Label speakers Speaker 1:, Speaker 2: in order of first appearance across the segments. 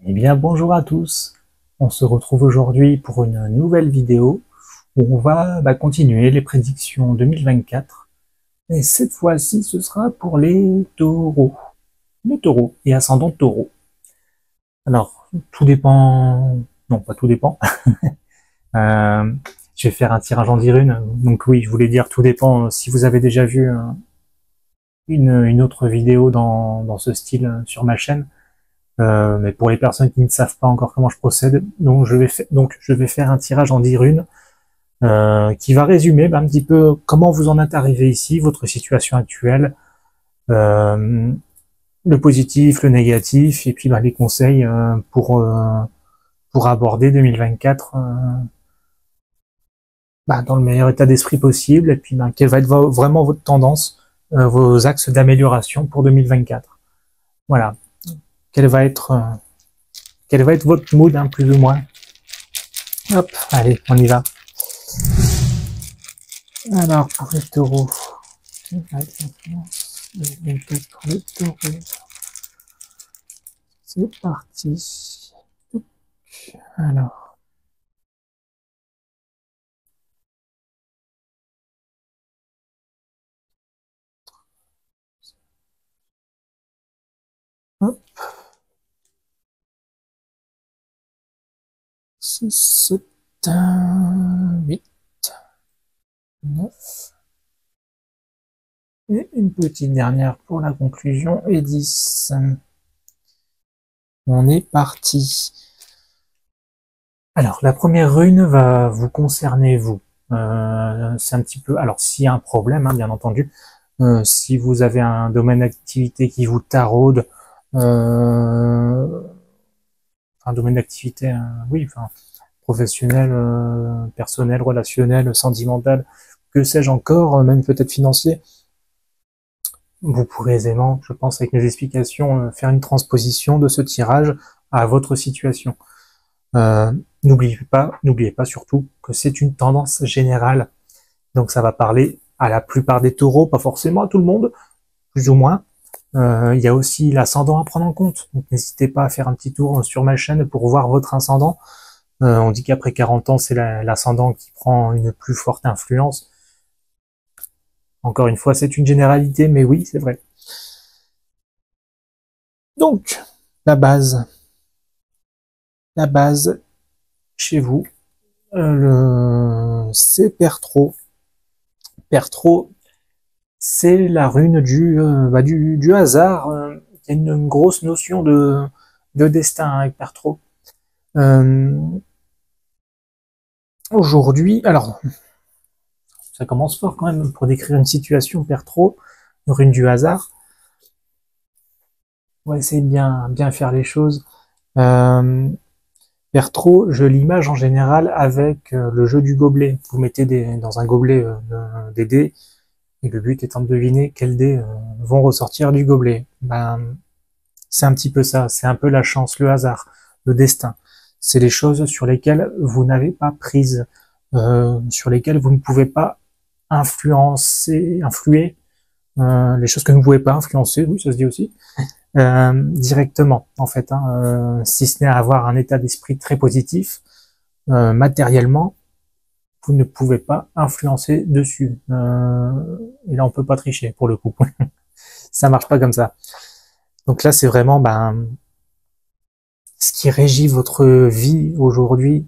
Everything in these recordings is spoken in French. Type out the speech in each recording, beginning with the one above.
Speaker 1: Eh bien, bonjour à tous. On se retrouve aujourd'hui pour une nouvelle vidéo où on va continuer les prédictions 2024. Et cette fois-ci, ce sera pour les taureaux. Les taureaux et ascendant taureau. Alors, tout dépend... Non, pas tout dépend. Euh, je vais faire un tirage en 10 runes. Donc oui, je voulais dire tout dépend si vous avez déjà vu une autre vidéo dans ce style sur ma chaîne. Mais pour les personnes qui ne savent pas encore comment je procède, donc je vais faire un tirage en 10 runes qui va résumer un petit peu comment vous en êtes arrivé ici, votre situation actuelle, euh, le positif, le négatif, et puis les conseils pour aborder 2024 dans le meilleur état d'esprit possible, et puis quelle va être vraiment votre tendance, vos axes d'amélioration pour 2024. Voilà. Quel va être votre mood, plus ou moins. Hop, allez, on y va. Alors, pour les taureaux, c'est parti. Alors. Hop. 6, 7, 8, 9. Et une petite dernière pour la conclusion, et 10. On est parti. Alors, la première rune va vous concerner, vous. C'est un petit peu... Alors, s'il y a un problème, bien entendu, si vous avez un domaine d'activité qui vous taraude, un domaine d'activité, oui, professionnel, personnel, relationnel, sentimental, que sais-je encore, même peut-être financier, vous pourrez aisément, je pense, avec mes explications, faire une transposition de ce tirage à votre situation. N'oubliez pas surtout que c'est une tendance générale. Donc ça va parler à la plupart des taureaux, pas forcément à tout le monde, plus ou moins. Il y a aussi l'ascendant à prendre en compte. Donc n'hésitez pas à faire un petit tour sur ma chaîne pour voir votre ascendant. On dit qu'après 40 ans, c'est l'ascendant qui prend une plus forte influence. Encore une fois, c'est une généralité, mais oui, c'est vrai. Donc, la base chez vous, c'est Perthro. Perthro, c'est la rune du hasard. Il y a une grosse notion de destin avec Perthro. Aujourd'hui, alors, ça commence fort quand même pour décrire une situation, Perthro, une rune du hasard. On va essayer de bien faire les choses. Perthro, je l'image en général avec le jeu du gobelet. Vous mettez dans un gobelet des dés, et le but étant de deviner quels dés vont ressortir du gobelet. C'est un petit peu ça, c'est un peu la chance, le hasard, le destin. C'est les choses sur lesquelles vous n'avez pas prise, sur lesquelles vous ne pouvez pas influer, les choses que vous ne pouvez pas influencer, oui, ça se dit aussi, directement, en fait, si ce n'est à avoir un état d'esprit très positif, matériellement, vous ne pouvez pas influencer dessus. Et là, on peut pas tricher, pour le coup. Ça marche pas comme ça. Donc là, c'est vraiment ce qui régit votre vie aujourd'hui.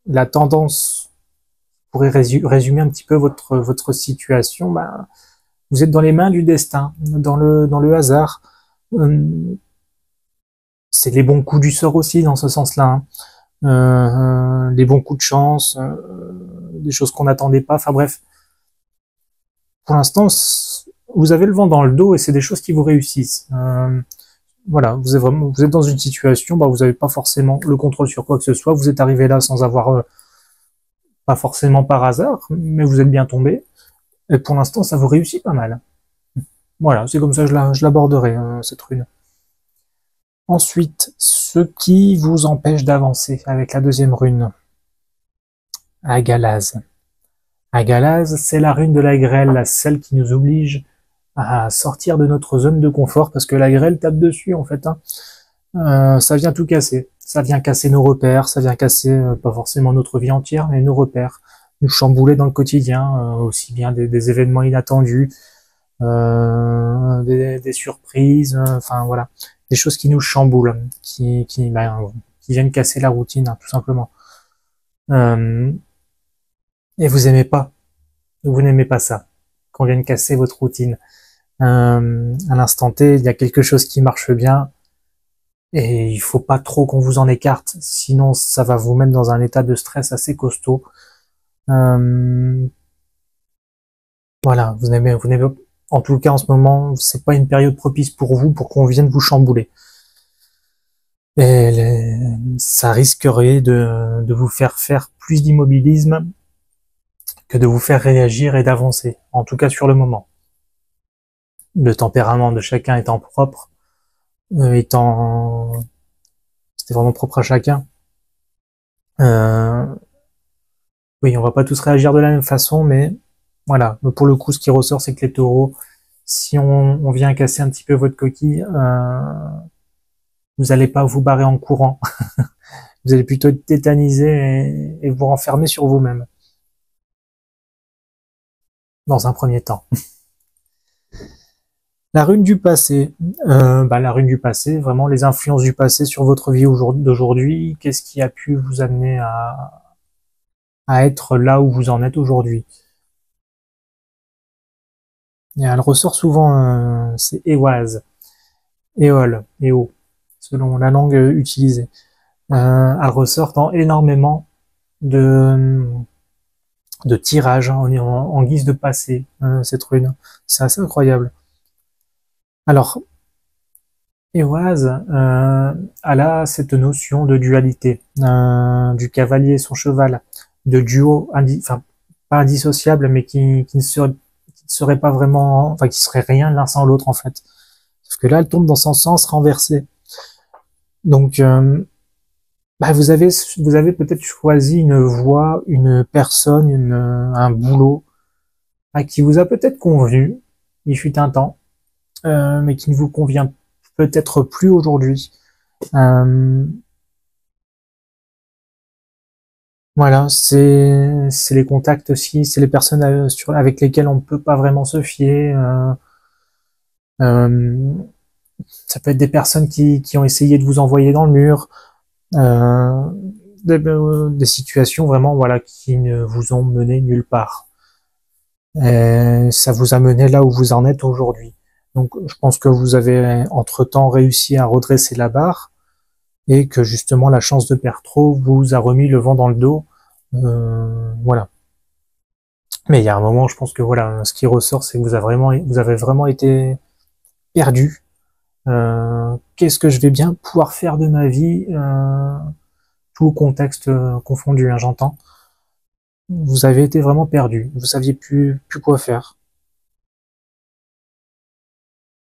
Speaker 1: La tendance pourrait résumer un petit peu votre situation. Vous êtes dans les mains du destin, dans le hasard. C'est les bons coups du sort aussi dans ce sens-là. Les bons coups de chance, des choses qu'on n'attendait pas. Enfin bref, pour l'instant, vous avez le vent dans le dos et c'est des choses qui vous réussissent. Voilà, vous êtes dans une situation, vous n'avez pas forcément le contrôle sur quoi que ce soit. Vous êtes arrivé là sans avoir, pas forcément par hasard, mais vous êtes bien tombé. Et pour l'instant, ça vous réussit pas mal. Voilà, c'est comme ça que je l'aborderai, cette rune. Ensuite, ce qui vous empêche d'avancer avec la deuxième rune. Agalaz. Agalaz, c'est la rune de la grêle, celle qui nous oblige à sortir de notre zone de confort, parce que la grêle tape dessus, en fait. Ça vient tout casser. Ça vient casser nos repères, ça vient casser pas forcément notre vie entière, mais nos repères, nous chambouler dans le quotidien, aussi bien des événements inattendus, des surprises, enfin voilà, des choses qui nous chamboulent, qui viennent casser la routine, hein, tout simplement. Euh, et vous n'aimez pas ça, qu'on vienne casser votre routine. À l'instant T, il y a quelque chose qui marche bien, et il faut pas trop qu'on vous en écarte, sinon ça va vous mettre dans un état de stress assez costaud. Euh, voilà, vous n'aimez, en tout cas en ce moment, c'est pas une période propice pour vous pour qu'on vienne vous chambouler. Et ça risquerait de vous faire faire plus d'immobilisme que de vous faire réagir et d'avancer, en tout cas sur le moment. Le tempérament de chacun étant propre, c'était vraiment propre à chacun. Oui, on va pas tous réagir de la même façon, mais voilà. Mais pour le coup, ce qui ressort, c'est que les taureaux, si on vient casser un petit peu votre coquille, vous allez pas vous barrer en courant. Vous allez plutôt être tétanisé et vous renfermer sur vous-même, dans un premier temps. La rune du passé. La rune du passé, vraiment les influences du passé sur votre vie d'aujourd'hui. Qu'est-ce qui a pu vous amener à être là où vous en êtes aujourd'hui? Et elle ressort souvent, c'est Éoise, Éole, Éo, selon la langue utilisée. Elle ressort dans énormément de, de tirages en guise de passé, cette rune. C'est assez incroyable. Alors, Éoise, elle a cette notion de dualité, du cavalier et son cheval, de duo, enfin, pas indissociable, mais qui ne serait pas vraiment, enfin, qui serait rien l'un sans l'autre, en fait. Parce que là, elle tombe dans son sens renversé. Donc, vous avez peut-être choisi une voie, une personne, un boulot, qui vous a peut-être convenu, il fut un temps, mais qui ne vous convient peut-être plus aujourd'hui. Voilà, c'est les contacts aussi, c'est les personnes avec lesquelles on ne peut pas vraiment se fier. Euh, Ça peut être des personnes qui ont essayé de vous envoyer dans le mur, euh, des situations vraiment voilà qui ne vous ont mené nulle part. Et ça vous a mené là où vous en êtes aujourd'hui. Donc je pense que vous avez entre-temps réussi à redresser la barre et que justement la chance de perdre trop vous a remis le vent dans le dos. Voilà. Mais il y a un moment, je pense que voilà, ce qui ressort, c'est que vous avez vraiment été perdu. Qu'est-ce que je vais bien pouvoir faire de ma vie, tout contexte confondu, hein, j'entends. Vous avez été vraiment perdu. Vous saviez plus quoi faire.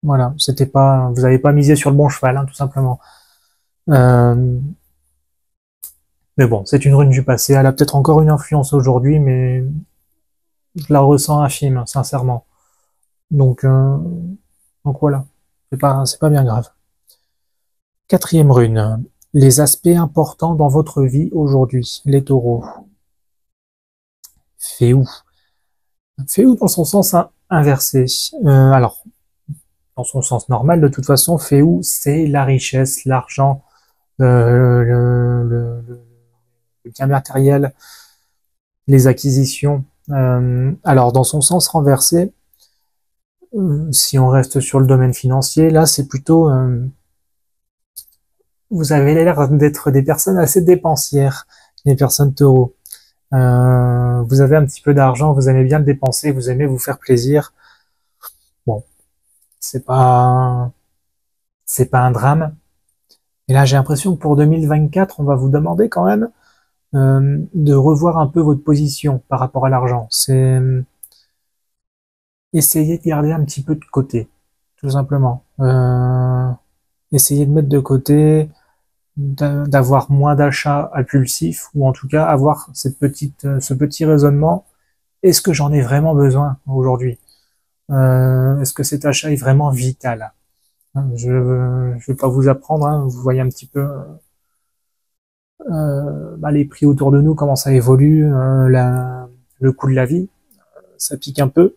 Speaker 1: Voilà, c'était pas, vous avez pas misé sur le bon cheval, hein, tout simplement. Euh, mais bon, c'est une rune du passé. Elle a peut-être encore une influence aujourd'hui, mais je la ressens infime, sincèrement. Donc, euh, donc voilà, c'est pas bien grave. Quatrième rune. Les aspects importants dans votre vie aujourd'hui, les taureaux. Fait où? Fait où dans son sens inversé. Alors, dans son sens normal, de toute façon, fait où c'est la richesse, l'argent, le bien matériel, les acquisitions. Alors, dans son sens renversé, si on reste sur le domaine financier, là, c'est plutôt, vous avez l'air d'être des personnes assez dépensières, les personnes taureaux. Vous avez un petit peu d'argent, vous aimez bien le dépenser, vous aimez vous faire plaisir. Bon, c'est pas, c'est pas un drame. Et là, j'ai l'impression que pour 2024, on va vous demander quand même de revoir un peu votre position par rapport à l'argent. C'est essayer de garder un petit peu de côté, tout simplement. Essayer de mettre de côté, d'avoir moins d'achats impulsifs, ou en tout cas avoir ce petit raisonnement. Est-ce que j'en ai vraiment besoin aujourd'hui? Est-ce que cet achat est vraiment vital? Je vais pas vous apprendre, hein, vous voyez un petit peu les prix autour de nous, comment ça évolue, le coût de la vie, ça pique un peu.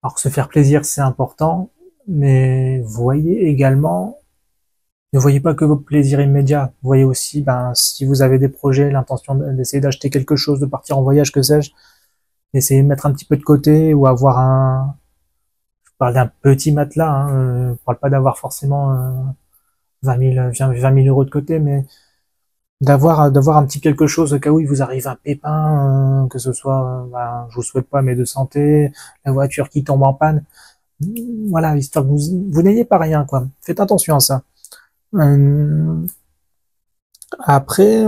Speaker 1: Alors se faire plaisir, c'est important, mais voyez également, ne voyez pas que vos plaisirs immédiats. Voyez aussi, si vous avez des projets, l'intention d'essayer d'acheter quelque chose, de partir en voyage, que sais-je, essayez de mettre un petit peu de côté ou avoir je parle d'un petit matelas, hein, je parle pas d'avoir forcément 20 000 euros de côté, mais d'avoir un petit quelque chose au cas où il vous arrive un pépin, que ce soit, je vous souhaite pas, mais de santé, la voiture qui tombe en panne, voilà, histoire que vous n'ayez pas rien, quoi. Faites attention à ça. Euh, après,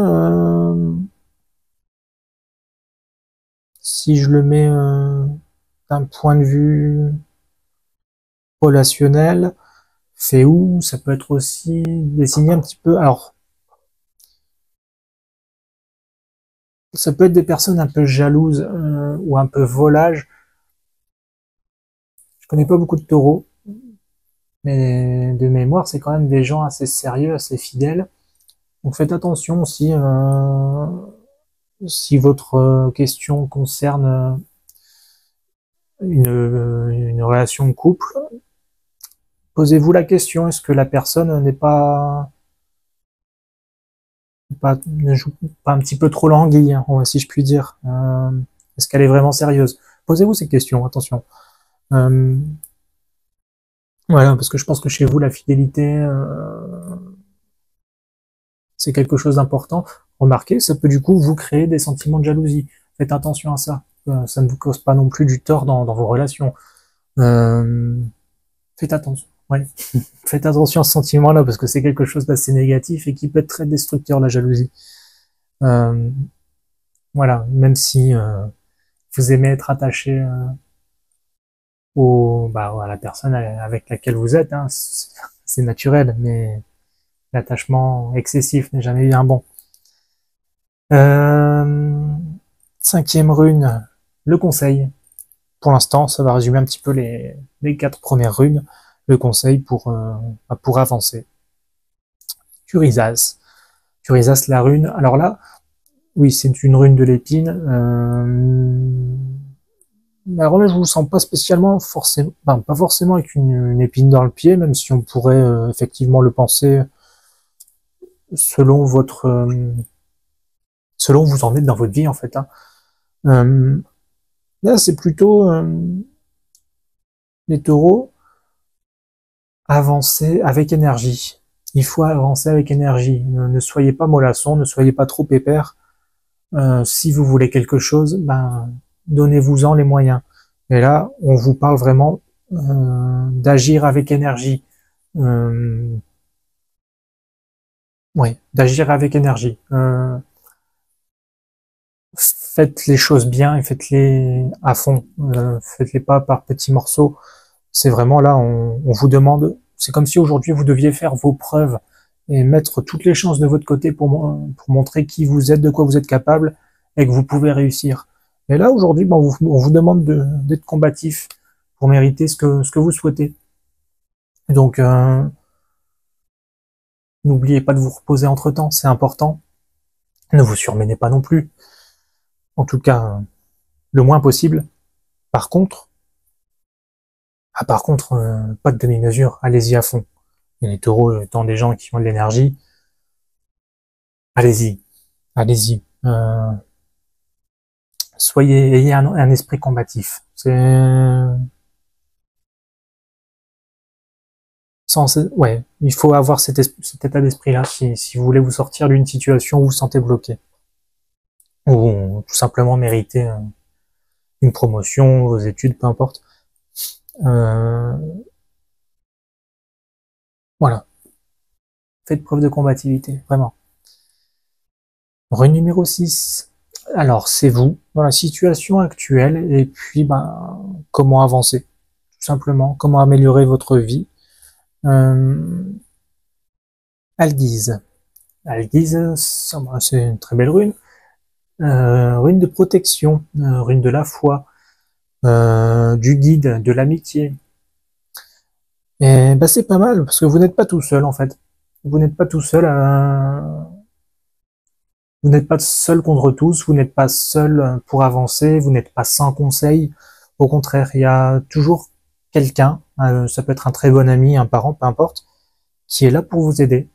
Speaker 1: si je le mets d'un point de vue relationnel, c'est où ça peut être aussi dessiné un petit peu. Alors, ça peut être des personnes un peu jalouses ou un peu volages. Je connais pas beaucoup de taureaux, mais de mémoire, c'est quand même des gens assez sérieux, assez fidèles. Donc faites attention si votre question concerne une relation de couple. Posez-vous la question, est-ce que la personne n'est ne joue pas un petit peu trop l'anguille, hein, si je puis dire. Est-ce qu'elle est vraiment sérieuse? Posez-vous ces questions, attention. Euh, voilà, parce que je pense que chez vous, la fidélité, c'est quelque chose d'important. Remarquez, ça peut du coup vous créer des sentiments de jalousie. Faites attention à ça. Ça ne vous cause pas non plus du tort dans vos relations. Euh, faites attention. Ouais. Faites attention à ce sentiment-là parce que c'est quelque chose d'assez négatif et qui peut être très destructeur, la jalousie. Euh, voilà, même si vous aimez être attaché à la personne avec laquelle vous êtes, hein, c'est naturel, mais l'attachement excessif n'est jamais bien bon. Euh, cinquième rune, le conseil. Pour l'instant, ça va résumer un petit peu les 4 premières runes. Le conseil pour avancer. Curisas. Curisas, la rune. Alors là, oui, c'est une rune de l'épine. Alors là, je vous sens pas spécialement forcément, pas forcément avec une épine dans le pied, même si on pourrait effectivement le penser selon selon où vous en êtes dans votre vie en fait. Hein. Là, c'est plutôt les taureaux avancer avec énergie. Il faut avancer avec énergie. Ne soyez pas mollasson, ne soyez pas trop pépère. Si vous voulez quelque chose, donnez-vous-en les moyens. Et là, on vous parle vraiment d'agir avec énergie. Oui, d'agir avec énergie. Faites les choses bien et faites-les à fond. Faites-les pas par petits morceaux. C'est vraiment là, on vous demande, c'est comme si aujourd'hui vous deviez faire vos preuves et mettre toutes les chances de votre côté pour montrer qui vous êtes, de quoi vous êtes capable et que vous pouvez réussir. Et là, aujourd'hui, on vous demande d'être combatif pour mériter ce que vous souhaitez. Donc, n'oubliez pas de vous reposer entre-temps, c'est important. Ne vous surmenez pas non plus. En tout cas, le moins possible. Par contre, pas de demi-mesure, allez-y à fond. Et les taureaux étant des gens qui ont de l'énergie, allez-y, allez-y. Ayez un esprit combatif. Ouais, il faut avoir cet état d'esprit-là si vous voulez vous sortir d'une situation où vous vous sentez bloqué. Ou tout simplement mériter une promotion, vos études, peu importe. Euh, voilà. Faites preuve de combativité, vraiment. Rune numéro 6. Alors, c'est vous, dans la situation actuelle, et puis, comment avancer, tout simplement, comment améliorer votre vie. Alguise. Alguise, c'est une très belle rune. Rune de protection, rune de la foi, du guide, de l'amitié. Et bah, c'est pas mal, parce que vous n'êtes pas tout seul, en fait. Vous n'êtes pas tout seul, vous n'êtes pas seul contre tous, vous n'êtes pas seul pour avancer, vous n'êtes pas sans conseil. Au contraire, il y a toujours quelqu'un, ça peut être un très bon ami, un parent, peu importe, qui est là pour vous aider.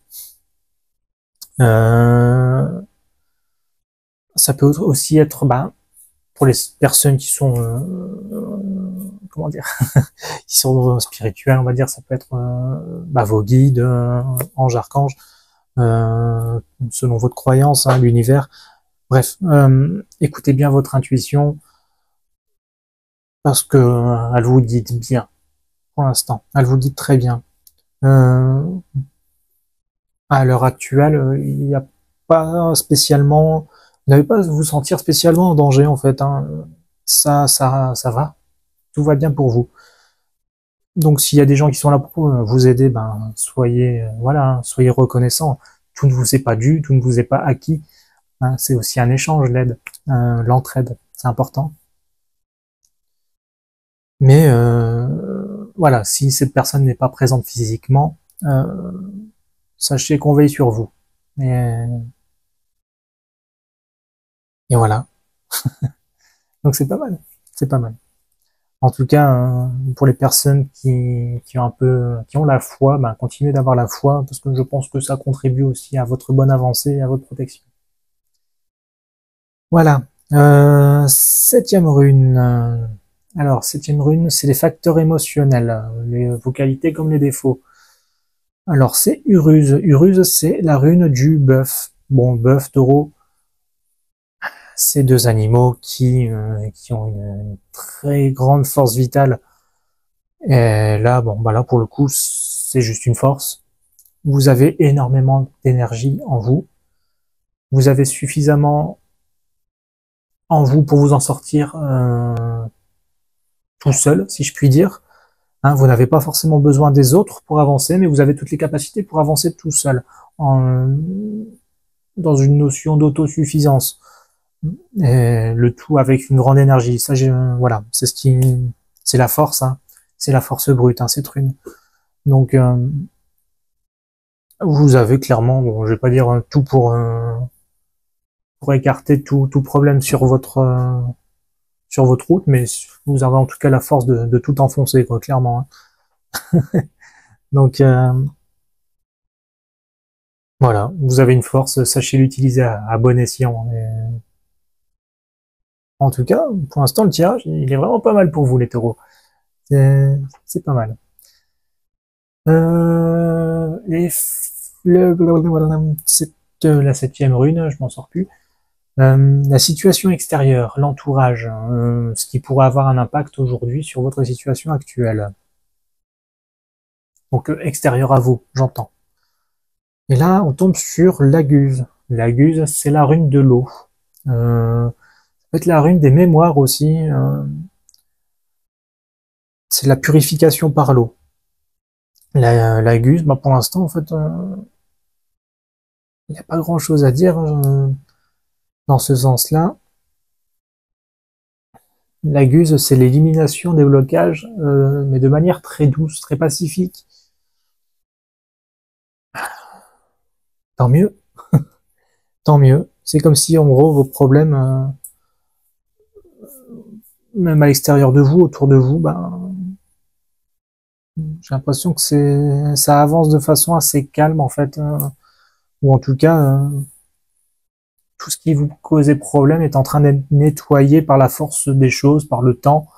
Speaker 1: Euh, Ça peut aussi être, bah, pour les personnes qui sont, comment dire, qui sont spirituelles, on va dire, ça peut être bah, vos guides, anges, archanges, selon votre croyance, hein, l'univers. Bref, écoutez bien votre intuition parce que elle vous dit bien pour l'instant. Elle vous dit très bien. Euh, à l'heure actuelle, il n'y a pas spécialement, vous n'avez pas à vous sentir spécialement en danger en fait. Hein. Ça va, tout va bien pour vous. Donc s'il y a des gens qui sont là pour vous aider, ben soyez voilà, hein, soyez reconnaissants. Tout ne vous est pas dû, tout ne vous est pas acquis. Hein. C'est aussi un échange, l'aide, l'entraide, c'est important. Mais voilà, si cette personne n'est pas présente physiquement, sachez qu'on veille sur vous. Et, et voilà. Donc c'est pas mal. C'est pas mal. En tout cas, pour les personnes qui ont un peu, qui ont la foi, ben, continuez d'avoir la foi parce que je pense que ça contribue aussi à votre bonne avancée et à votre protection. Voilà. Septième rune. Alors, septième rune, c'est les facteurs émotionnels, vos qualités comme les défauts. Alors, c'est Uruse. Uruse, c'est la rune du bœuf. Bon, bœuf, taureau, c'est deux animaux qui ont une très grande force vitale. Et là, bon, bah là, pour le coup, c'est juste une force. Vous avez énormément d'énergie en vous. Vous avez suffisamment en vous pour vous en sortir tout seul, si je puis dire. Hein, vous n'avez pas forcément besoin des autres pour avancer, mais vous avez toutes les capacités pour avancer tout seul, dans une notion d'autosuffisance. Et le tout avec une grande énergie. Ça, voilà, c'est ce qui, c'est la force, hein. C'est la force brute, hein, cette rune. Donc, vous avez clairement, bon, je vais pas dire tout pour écarter tout problème sur votre route, mais vous avez en tout cas la force de tout enfoncer, quoi, clairement. Hein. Donc, voilà, vous avez une force, sachez l'utiliser à bon escient. Et en tout cas, pour l'instant, le tirage, il est vraiment pas mal pour vous, les taureaux. C'est pas mal. C'est la septième rune, je m'en sors plus. La situation extérieure, l'entourage, ce qui pourrait avoir un impact aujourd'hui sur votre situation actuelle. Donc extérieur à vous, j'entends. Et là, on tombe sur l'aguse. L'aguse, c'est la rune de l'eau. Peut-être la rune des mémoires aussi. C'est la purification par l'eau. L'aguse, bah, pour l'instant, en fait, il n'y a pas grand-chose à dire dans ce sens-là. L'aguse, c'est l'élimination des blocages, mais de manière très douce, très pacifique. Tant mieux, tant mieux. C'est comme si, en gros, vos problèmes, même à l'extérieur de vous, autour de vous, ben, j'ai l'impression que ça avance de façon assez calme, en fait, ou en tout cas, tout ce qui vous causait problème est en train d'être nettoyé par la force des choses, par le temps,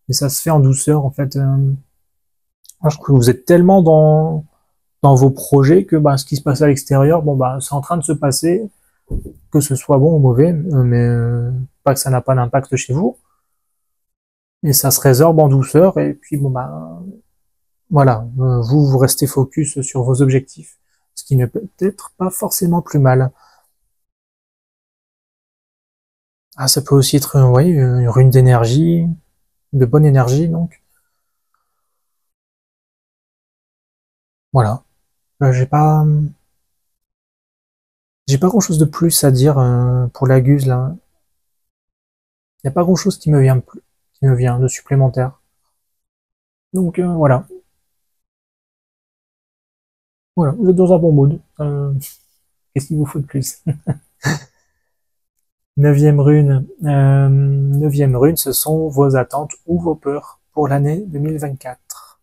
Speaker 1: et ça se fait en douceur, en fait. Je trouve que vous êtes tellement dans vos projets que bah, ce qui se passe à l'extérieur, bon bah c'est en train de se passer, que ce soit bon ou mauvais, mais pas que ça n'a pas d'impact chez vous, et ça se résorbe en douceur, et puis bon bah voilà, vous restez focus sur vos objectifs, ce qui ne peut être pas forcément plus mal. Ah, ça peut aussi être, oui, une rune d'énergie, de bonne énergie, donc voilà. J'ai pas grand chose de plus à dire pour la Guse là. Il n'y a pas grand chose qui me vient de supplémentaire. Donc voilà. Voilà, vous êtes dans un bon mood. Qu'est-ce qu'il vous faut de plus? Neuvième rune, ce sont vos attentes ou vos peurs pour l'année 2024.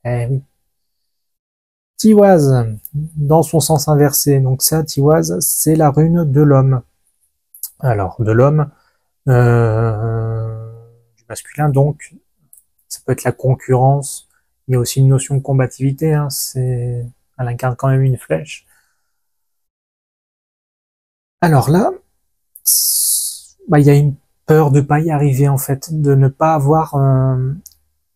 Speaker 1: Eh oui. Tiwaz, dans son sens inversé. Donc ça, Tiwaz, c'est la rune de l'homme. Alors, de l'homme, du masculin, donc, ça peut être la concurrence. Il y a aussi une notion de combativité. Hein, elle incarne quand même une flèche. Alors là, bah, il y a une peur de pas y arriver en fait, de ne pas avoir.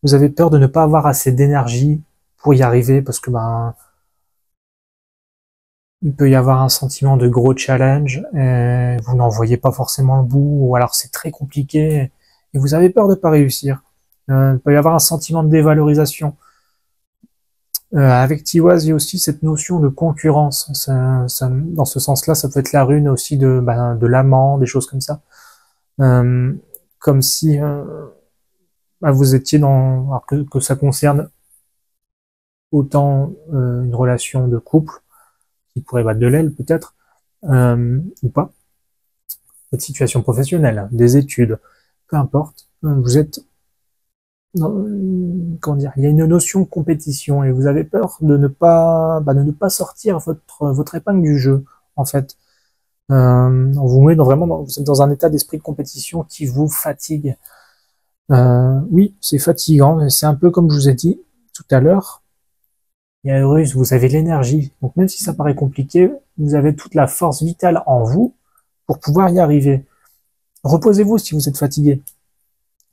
Speaker 1: Vous avez peur de ne pas avoir assez d'énergie pour y arriver parce que ben il peut y avoir un sentiment de gros challenge, et vous n'en voyez pas forcément le bout, ou alors c'est très compliqué et vous avez peur de pas réussir. Il peut y avoir un sentiment de dévalorisation. Avec Tiwaz, il y a aussi cette notion de concurrence. Dans ce sens-là, ça peut être la rune aussi de l'amant, des choses comme ça. Euh, Comme si bah, vous étiez dans, alors que ça concerne autant une relation de couple qui pourrait battre de l'aile peut-être ou pas, votre situation professionnelle, des études, peu importe, vous êtes comment dire, il y a une notion de compétition et vous avez peur de ne pas sortir votre épingle du jeu en fait. On vous met vous êtes dans un état d'esprit de compétition qui vous fatigue. Oui, c'est fatigant, mais c'est un peu comme je vous ai dit tout à l'heure. Il y a Heureuse, vous avez l'énergie. Donc même si ça paraît compliqué, vous avez toute la force vitale en vous pour pouvoir y arriver. Reposez-vous si vous êtes fatigué.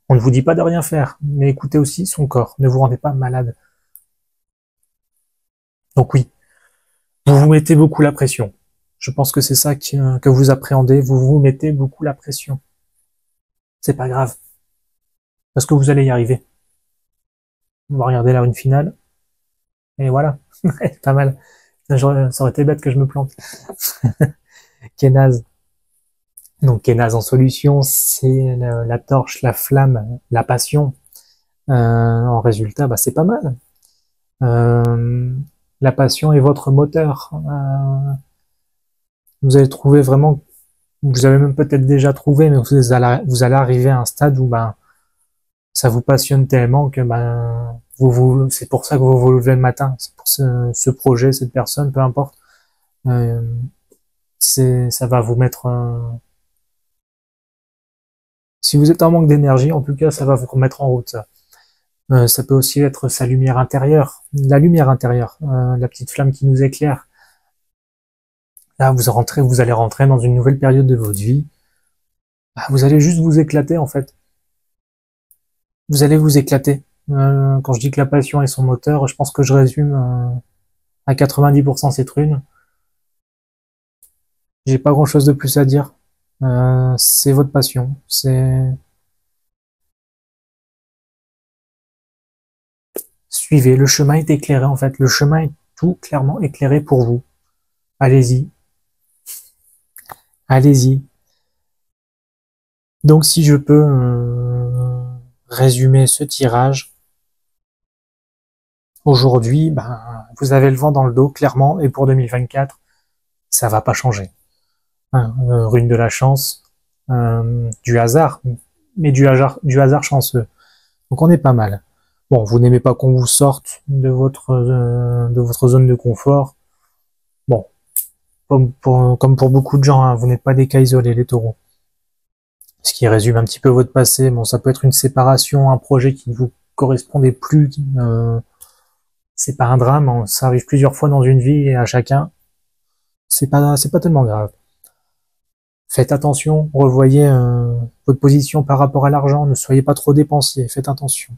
Speaker 1: On ne vous dit pas de rien faire, mais écoutez aussi son corps. Ne vous rendez pas malade. Donc oui, vous vous mettez beaucoup la pression. Je pense que c'est ça que vous appréhendez. Vous vous mettez beaucoup la pression. C'est pas grave, parce que vous allez y arriver. On va regarder la rune finale. Et voilà, pas mal. Ça aurait été bête que je me plante. Kenaz. Donc Kenaz en solution, c'est la torche, la flamme, la passion. En résultat, bah, c'est pas mal. La passion est votre moteur. Vous allez trouver vraiment, vous avez même peut-être déjà trouvé, mais vous allez arriver à un stade où ben, ça vous passionne tellement que ben, c'est pour ça que vous vous levez le matin. C'est pour ce projet, cette personne, peu importe. Euh, ça va vous mettre si vous êtes en manque d'énergie, en tout cas, ça va vous remettre en route. Ça peut aussi être sa lumière intérieure, la lumière intérieure, la petite flamme qui nous éclaire. Là, vous allez rentrer dans une nouvelle période de votre vie. Bah, vous allez juste vous éclater, en fait. Vous allez vous éclater. Quand je dis que la passion est son moteur, je pense que je résume à 90% cette rune. J'ai pas grand-chose de plus à dire. C'est votre passion. Suivez. Le chemin est éclairé, en fait. Le chemin est tout clairement éclairé pour vous. Allez-y. Allez-y. Donc si je peux résumer ce tirage, aujourd'hui, ben, vous avez le vent dans le dos, clairement, et pour 2024, ça va pas changer. Hein, rune de la chance, du hasard, mais du hasard chanceux. Donc on est pas mal. Bon, vous n'aimez pas qu'on vous sorte de votre zone de confort. Bon, comme pour beaucoup de gens, hein, vous n'êtes pas des cas isolés, les taureaux. Ce qui résume un petit peu votre passé. Bon, ça peut être une séparation, un projet qui ne vous correspondait plus. C'est pas un drame, hein. Ça arrive plusieurs fois dans une vie et à chacun. C'est pas tellement grave. Faites attention, revoyez votre position par rapport à l'argent. Ne soyez pas trop dépensier. Faites attention.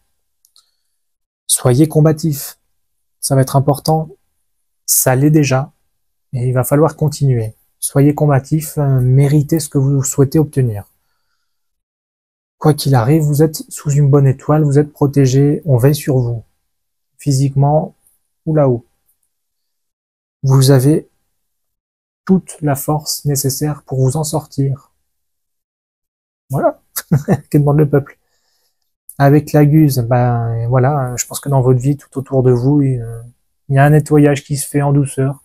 Speaker 1: Soyez combatif. Ça va être important. Ça l'est déjà. Et il va falloir continuer. Soyez combatif. Méritez ce que vous souhaitez obtenir. Quoi qu'il arrive, vous êtes sous une bonne étoile, vous êtes protégé, on veille sur vous, physiquement ou là-haut. Vous avez toute la force nécessaire pour vous en sortir. Voilà, que demande le peuple. Avec la Guse, ben voilà, je pense que dans votre vie, tout autour de vous, Il y a un nettoyage qui se fait en douceur.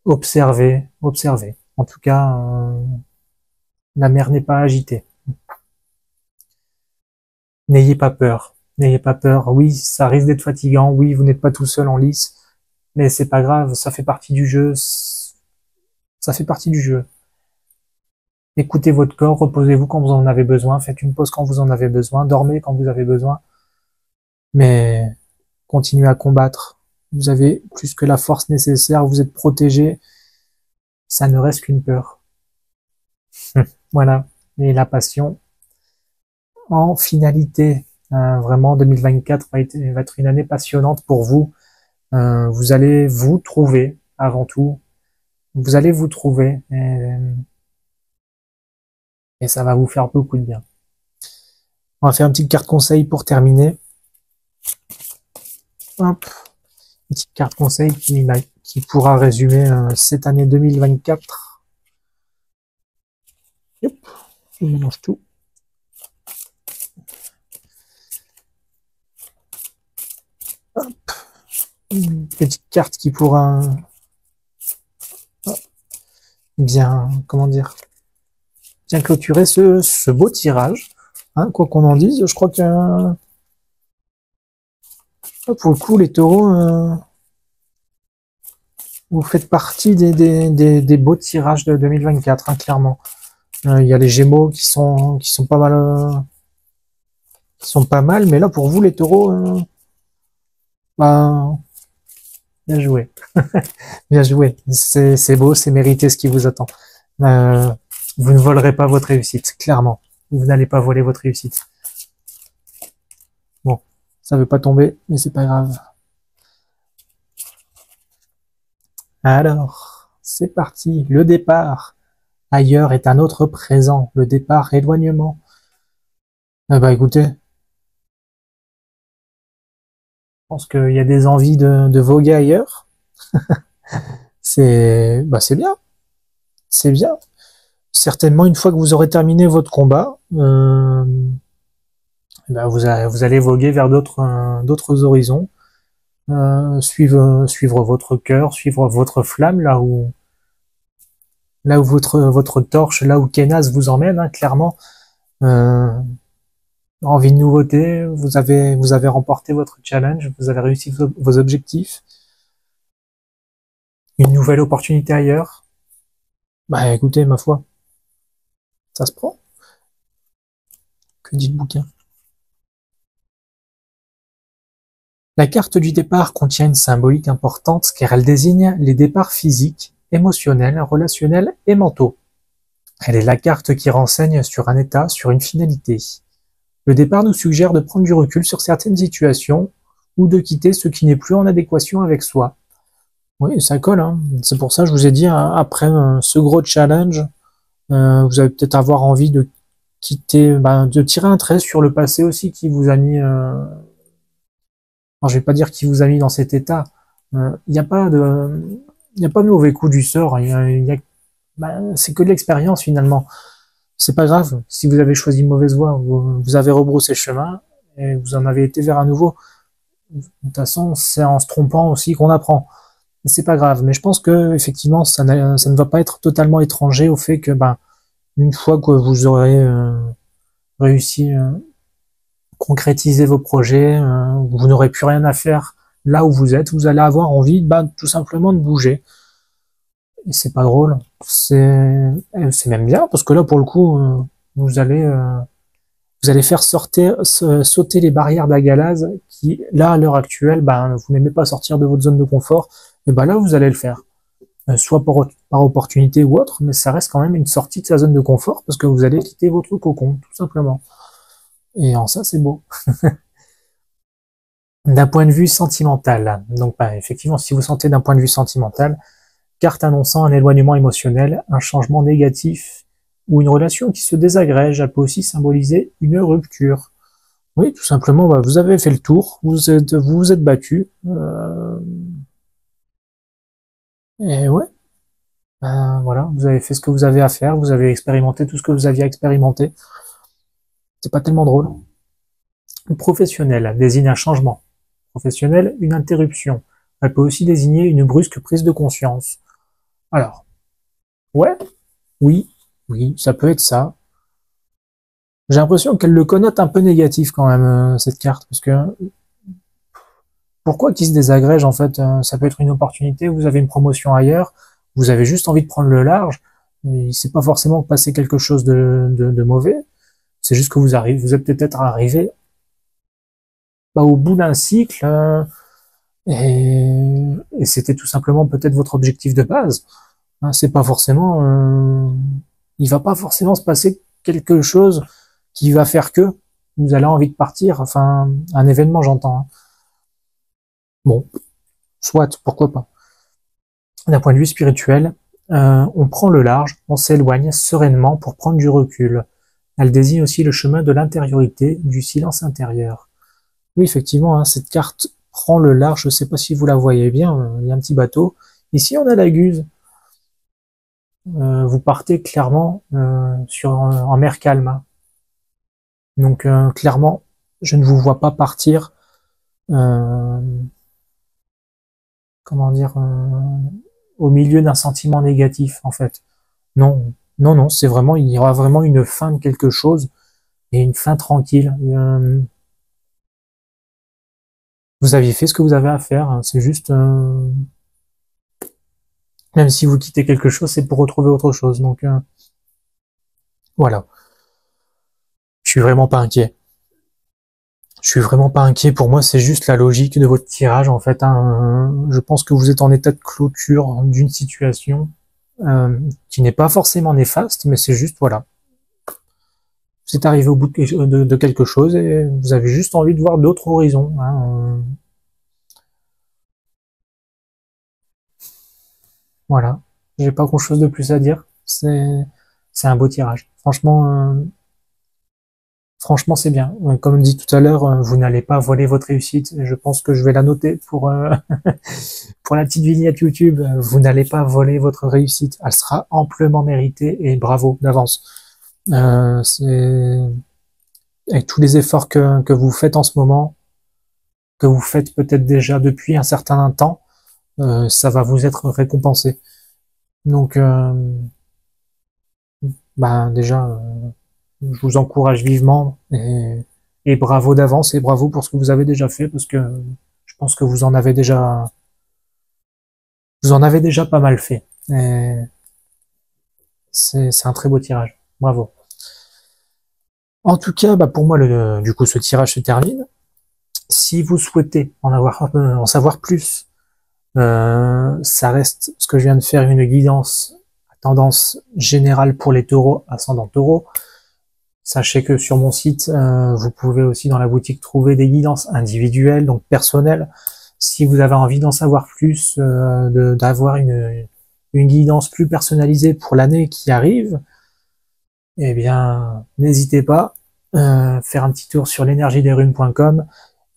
Speaker 1: Observez, observez. En tout cas, la mer n'est pas agitée. N'ayez pas peur. N'ayez pas peur. Oui, ça risque d'être fatigant. Oui, vous n'êtes pas tout seul en lice. Mais c'est pas grave, ça fait partie du jeu. Ça fait partie du jeu. Écoutez votre corps, reposez-vous quand vous en avez besoin, faites une pause quand vous en avez besoin, dormez quand vous avez besoin. Mais continuez à combattre. Vous avez plus que la force nécessaire, vous êtes protégé. Ça ne reste qu'une peur. Voilà. Et la passion. En finalité, vraiment 2024 va être une année passionnante pour vous. Vous allez vous trouver avant tout. Vous allez vous trouver et ça va vous faire beaucoup de bien. On va faire une petite carte conseil pour terminer. Hop. Une petite carte conseil qui pourra résumer cette année 2024. Hop. Je mélange tout. Hop. Une petite carte qui pourra bien, comment dire, bien clôturer ce beau tirage. Hein, quoi qu'on en dise, je crois que pour le coup, les taureaux, vous faites partie des beaux tirages de 2024, hein, clairement. Il y a les Gémeaux qui sont pas mal, mais là pour vous les taureaux, bah, bien joué. Bien joué. C'est beau, c'est mérité ce qui vous attend. Vous ne volerez pas votre réussite, clairement. Vous n'allez pas voler votre réussite. Bon, ça veut pas tomber, mais c'est pas grave. Alors, c'est parti. Le départ. Ailleurs est un autre présent. Le départ, éloignement. Bah écoutez, je pense qu'il y a des envies de voguer ailleurs. C'est bien. C'est bien. Certainement, une fois que vous aurez terminé votre combat, vous allez voguer vers d'autres horizons, suivre votre cœur, suivre votre flamme, là où votre torche, là où Kenas vous emmène, hein, clairement. Envie de nouveauté, vous avez remporté votre challenge, vous avez réussi vos objectifs. Une nouvelle opportunité ailleurs. Bah écoutez, ma foi, ça se prend. Que dit le bouquin? La carte du départ contient une symbolique importante car elle désigne les départs physiques, émotionnels, relationnels et mentaux. Elle est la carte qui renseigne sur un état, sur une finalité. Le départ nous suggère de prendre du recul sur certaines situations ou de quitter ce qui n'est plus en adéquation avec soi. Oui, ça colle, hein. C'est pour ça que je vous ai dit, après ce gros challenge, vous allez peut-être avoir envie de quitter, de tirer un trait sur le passé aussi qui vous a mis... Alors, je vais pas dire qui vous a mis dans cet état. Il n'y a pas de mauvais coup du sort. C'est que de l'expérience finalement. C'est pas grave. Si vous avez choisi une mauvaise voie, vous avez rebroussé chemin et vous en avez été vers un nouveau. De toute façon, c'est en se trompant aussi qu'on apprend. Mais c'est pas grave. Mais je pense que effectivement, ça ne va pas être totalement étranger au fait que, une fois que vous aurez réussi concrétiser vos projets, vous n'aurez plus rien à faire là où vous êtes, vous allez avoir envie tout simplement de bouger. Et c'est pas drôle, c'est même bien, parce que là pour le coup, vous allez faire sauter les barrières d'Agalaz qui, là à l'heure actuelle, vous n'aimez pas sortir de votre zone de confort, et là vous allez le faire. Soit par opportunité ou autre, mais ça reste quand même une sortie de sa zone de confort, parce que vous allez quitter votre cocon, tout simplement. Et en ça, c'est beau. D'un point de vue sentimental, donc effectivement, si vous sentez d'un point de vue sentimental, carte annonçant un éloignement émotionnel, un changement négatif ou une relation qui se désagrège, elle peut aussi symboliser une rupture. Oui, tout simplement, vous avez fait le tour, vous vous êtes battu, et ouais, voilà, vous avez fait ce que vous avez à faire, vous avez expérimenté tout ce que vous aviez à expérimenter. C'est pas tellement drôle. Professionnel désigne un changement. professionnelle, une interruption. Elle peut aussi désigner une brusque prise de conscience. Alors, ouais, oui, oui, ça peut être ça. J'ai l'impression qu'elle le connote un peu négatif quand même, cette carte, parce que pourquoi qu'il se désagrège en fait? Ça peut être une opportunité, vous avez une promotion ailleurs, vous avez juste envie de prendre le large, et il s'est pas forcément passé quelque chose de mauvais, c'est juste que vous êtes peut-être arrivé au bout d'un cycle, et c'était tout simplement peut-être votre objectif de base. Hein, c'est pas forcément, il va pas forcément se passer quelque chose qui va faire que vous allez envie de partir, enfin, un événement j'entends. Hein. Bon, soit, pourquoi pas. D'un point de vue spirituel, on prend le large, on s'éloigne sereinement pour prendre du recul. Elle désigne aussi le chemin de l'intériorité, du silence intérieur. Oui, effectivement, hein, cette carte prend le large, je ne sais pas si vous la voyez bien, il y a un petit bateau. Ici, on a la Guse. Vous partez clairement en mer calme. Hein. Donc, clairement, je ne vous vois pas partir, comment dire, au milieu d'un sentiment négatif, en fait. Non, non, non, c'est vraiment, il y aura vraiment une fin de quelque chose et une fin tranquille. Vous aviez fait ce que vous avez à faire, hein, c'est juste, même si vous quittez quelque chose, c'est pour retrouver autre chose. Donc, voilà. Je suis vraiment pas inquiet. Je suis vraiment pas inquiet. Pour moi, c'est juste la logique de votre tirage, en fait. Hein. Je pense que vous êtes en état de clôture d'une situation qui n'est pas forcément néfaste, mais c'est juste, voilà. Vous êtes arrivé au bout de quelque chose et vous avez juste envie de voir d'autres horizons. Hein. Voilà. J'ai pas grand-chose de plus à dire. C'est un beau tirage. Franchement, c'est bien. Comme dit tout à l'heure, vous n'allez pas voler votre réussite. Je pense que je vais la noter pour pour la petite vignette YouTube. Vous n'allez pas voler votre réussite. Elle sera amplement méritée et bravo d'avance. C'est avec tous les efforts que vous faites en ce moment, que vous faites peut-être déjà depuis un certain temps, ça va vous être récompensé. Donc, déjà, je vous encourage vivement et bravo d'avance et bravo pour ce que vous avez déjà fait parce que je pense que vous en avez déjà pas mal fait. Et c'est un très beau tirage. Bravo. En tout cas, pour moi, du coup, ce tirage se termine. Si vous souhaitez en savoir plus, ça reste ce que je viens de faire, une guidance à tendance générale pour les taureaux, ascendant taureau. Sachez que sur mon site, vous pouvez aussi dans la boutique trouver des guidances individuelles, donc personnelles. Si vous avez envie d'en savoir plus, d'avoir une guidance plus personnalisée pour l'année qui arrive, eh bien, n'hésitez pas, faire un petit tour sur l'énergiedesrunes.com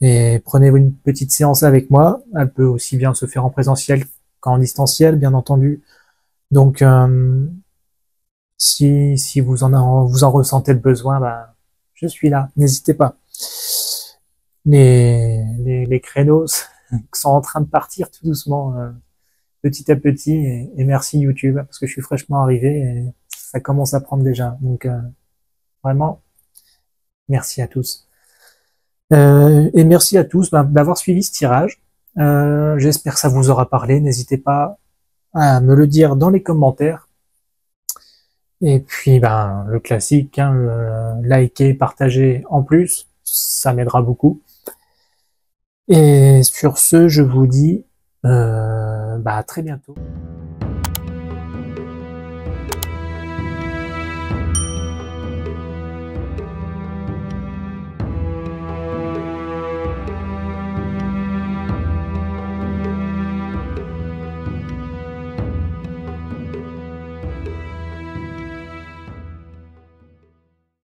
Speaker 1: et prenez une petite séance avec moi. Elle peut aussi bien se faire en présentiel qu'en distanciel, bien entendu. Donc, si vous en ressentez le besoin, je suis là, n'hésitez pas. Les créneaux sont en train de partir tout doucement, petit à petit, et merci YouTube, parce que je suis fraîchement arrivé et ça commence à prendre déjà. Donc, vraiment, merci à tous. Et merci à tous d'avoir suivi ce tirage. J'espère que ça vous aura parlé. N'hésitez pas à me le dire dans les commentaires. Et puis, le classique, hein, liker, partager en plus, ça m'aidera beaucoup. Et sur ce, je vous dis à très bientôt.